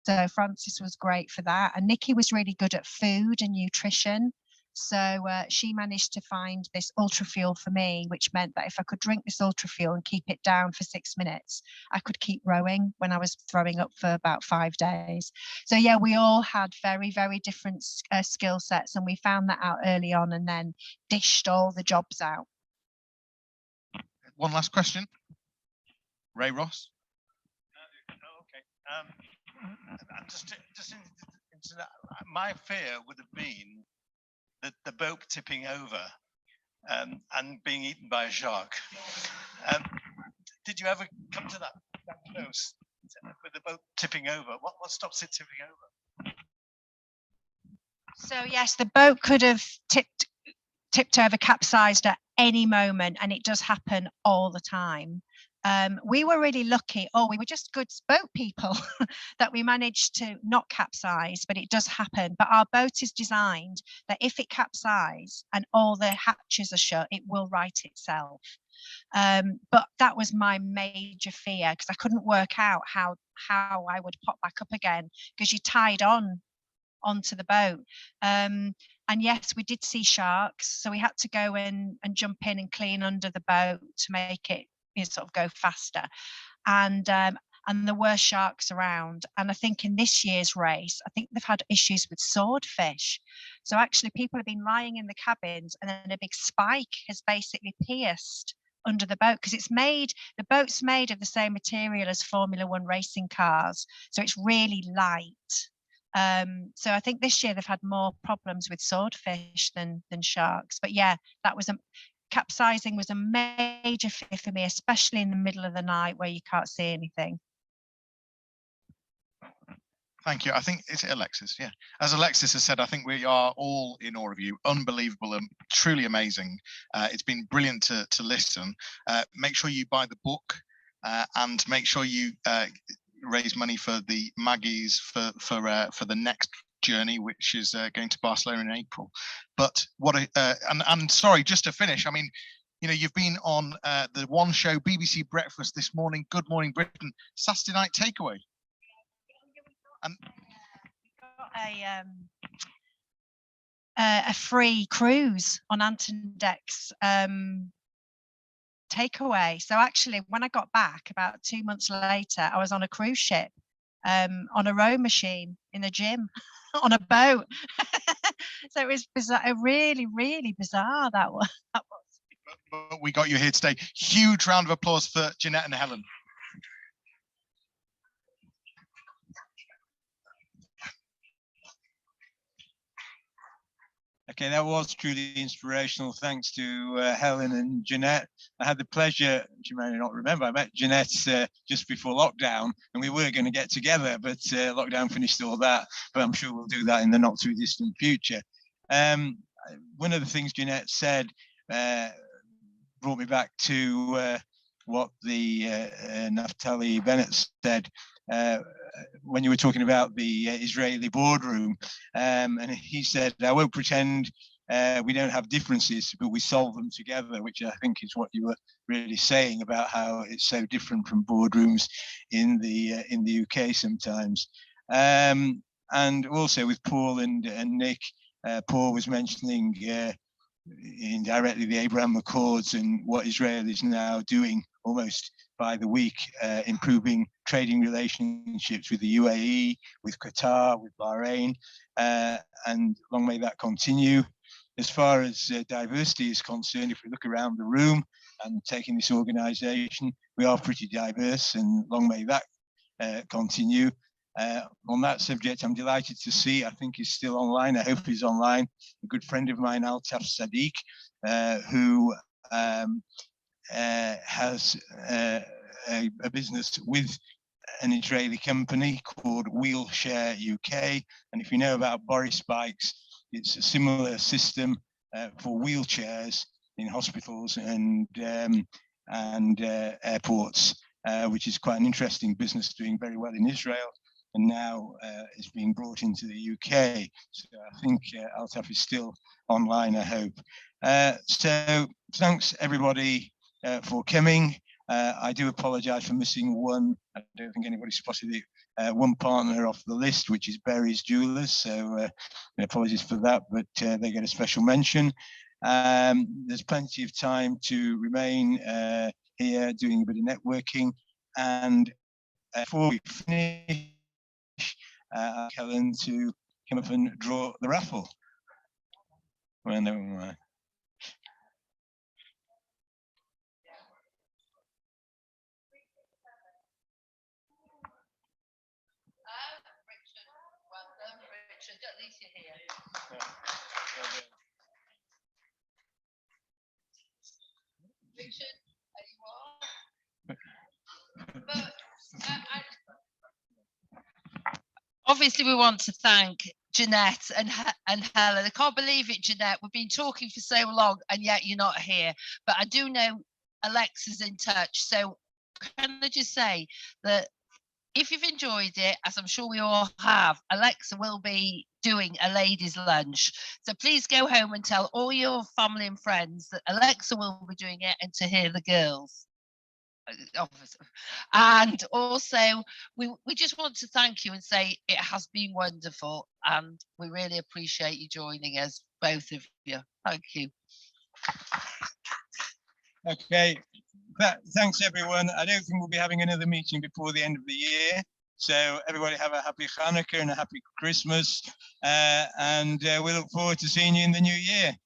Speaker 8: So Frances was great for that. And Nikki was really good at food and nutrition. So she managed to find this ultra fuel for me, which meant that if I could drink this ultra fuel and keep it down for 6 minutes, I could keep rowing when I was throwing up for about 5 days. So yeah, we all had very, very different skill sets, and we found that out early on and then dished all the jobs out.
Speaker 2: One last question. Ray Ross.
Speaker 14: Okay. Just into that, my fear would have been that the boat tipping over and being eaten by a shark. Did you ever come to that close with the boat tipping over? What stops it tipping over?
Speaker 8: So yes, the boat could have tipped over, capsized at any moment, and it does happen all the time. We were really lucky. Oh, we were just good boat people that we managed to not capsize, but it does happen. But our boat is designed that if it capsizes and all the hatches are shut, it will right itself. But that was my major fear, because I couldn't work out how I would pop back up again, because you're tied onto the boat. And yes, we did see sharks, so we had to go in and jump in and clean under the boat to make it, you know, sort of go faster. And there were sharks around. And I think in this year's race, I think they've had issues with swordfish. So actually people have been lying in the cabins, and then a big spike has basically pierced under the boat, because the boat's made of the same material as Formula One racing cars. So it's really light. So I think this year they've had more problems with swordfish than sharks. But yeah, that was capsizing was a major fear for me, especially in the middle of the night where you can't see anything.
Speaker 2: Thank you. I think it's Alexis. Yeah, as Alexis has said, I think we are all in awe of you. Unbelievable and truly amazing. It's been brilliant to listen. Make sure you buy the book, and make sure you raise money for the Maggies for the next journey, which is going to Barcelona in April. But what and sorry, just to finish, I mean, you know, you've been on the One Show BBC Breakfast this morning, Good Morning Britain, Saturday Night Takeaway. And
Speaker 8: we got a free cruise on Anton Deck's takeaway. So actually, when I got back about 2 months later, I was on a cruise ship, on a row machine in a gym, on a boat. So it was bizarre, really, really bizarre that was.
Speaker 2: But we got you here today. Huge round of applause for Janette and Helen.
Speaker 1: Okay, that was truly inspirational. Thanks to Helen and Janette. I had the pleasure, you may not remember, I met Janette just before lockdown, and we were going to get together, but lockdown finished all that. But I'm sure we'll do that in the not too distant future. One of the things Janette said brought me back to what the Naftali Bennett said when you were talking about the Israeli boardroom, and he said, I won't pretend we don't have differences, but we solve them together, which I think is what you were really saying about how it's so different from boardrooms in the UK sometimes. And also with Paul and Nick, Paul was mentioning indirectly the Abraham Accords and what Israel is now doing almost by the week, improving trading relationships with the UAE, with Qatar, with Bahrain, and long may that continue. As far as diversity is concerned, if we look around the room and taking this organization, we are pretty diverse, and long may that continue. On that subject, I'm delighted to see, I think he's still online, I hope he's online, a good friend of mine, Altaf Sadiq, who has a business with an Israeli company called Wheelshare UK. And if you know about Boris bikes, it's a similar system for wheelchairs in hospitals and airports, which is quite an interesting business, doing very well in Israel. And now it's being brought into the UK. So I think Altaf is still online, I hope. So thanks everybody for coming. I do apologize for missing one. I don't think anybody spotted it. One partner off the list, which is Berry's Jewelers. So apologies for that, but they get a special mention. There's plenty of time to remain here doing a bit of networking. And before we finish, Helen to come up and draw the raffle. Well, never mind.
Speaker 13: Obviously, we want to thank
Speaker 15: Jeanette and Helen. I can't believe it, Jeanette. We've been talking for so long and yet you're not here. But I do know Alexa's in touch. So can I just say that if you've enjoyed it, as I'm sure we all have, Alexa will be doing a ladies' lunch. So please go home and tell all your family and friends that Alexa will be doing it and to hear the girls. And also, we just want to thank you and say it has been wonderful and we really appreciate you joining us, both of you. Thank you.
Speaker 1: Okay. Thanks, everyone. I don't think we'll be having another meeting before the end of the year. So everybody have a happy Hanukkah and a happy Christmas. And we look forward to seeing you in the new year.